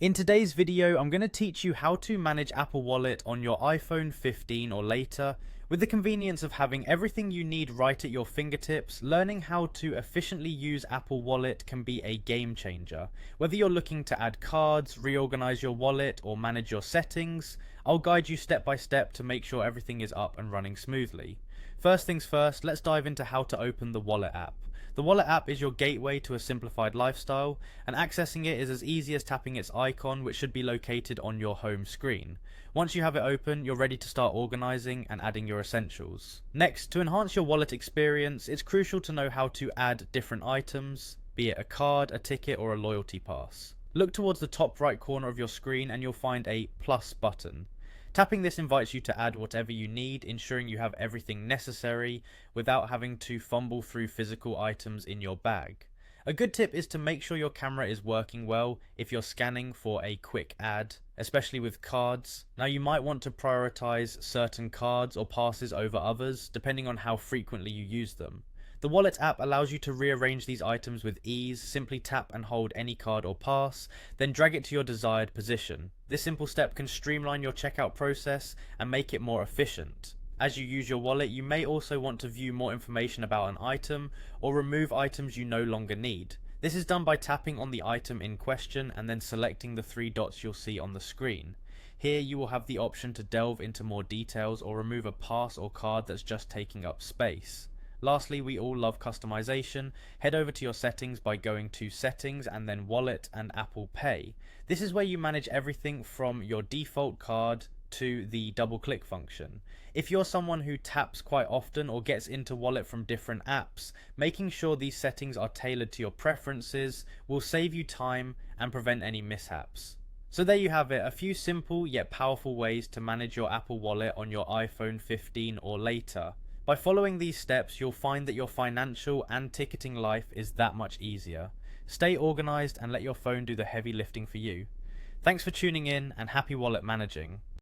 In today's video, I'm going to teach you how to manage Apple Wallet on your iPhone 15 or later. With the convenience of having everything you need right at your fingertips, learning how to efficiently use Apple Wallet can be a game changer. Whether you're looking to add cards, reorganize your wallet, or manage your settings, I'll guide you step by step to make sure everything is up and running smoothly. First things first, let's dive into how to open the Wallet app. The Wallet app is your gateway to a simplified lifestyle, and accessing it is as easy as tapping its icon, which should be located on your home screen. Once you have it open, you're ready to start organizing and adding your essentials. Next, to enhance your wallet experience, it's crucial to know how to add different items, be it a card, a ticket, or a loyalty pass. Look towards the top right corner of your screen and you'll find a plus button. Tapping this invites you to add whatever you need, ensuring you have everything necessary without having to fumble through physical items in your bag. A good tip is to make sure your camera is working well if you're scanning for a quick ad, especially with cards. Now you might want to prioritize certain cards or passes over others, depending on how frequently you use them. The Wallet app allows you to rearrange these items with ease. Simply tap and hold any card or pass, then drag it to your desired position. This simple step can streamline your checkout process and make it more efficient. As you use your wallet, you may also want to view more information about an item or remove items you no longer need. This is done by tapping on the item in question and then selecting the three dots you'll see on the screen. Here you will have the option to delve into more details or remove a pass or card that's just taking up space. Lastly, we all love customization. Head over to your settings by going to Settings and then Wallet and Apple Pay. This is where you manage everything from your default card to the double click function. If you're someone who taps quite often or gets into Wallet from different apps, making sure these settings are tailored to your preferences will save you time and prevent any mishaps. So there you have it, a few simple yet powerful ways to manage your Apple Wallet on your iPhone 15 or later. By following these steps, you'll find that your financial and ticketing life is that much easier. Stay organized and let your phone do the heavy lifting for you. Thanks for tuning in and happy wallet managing.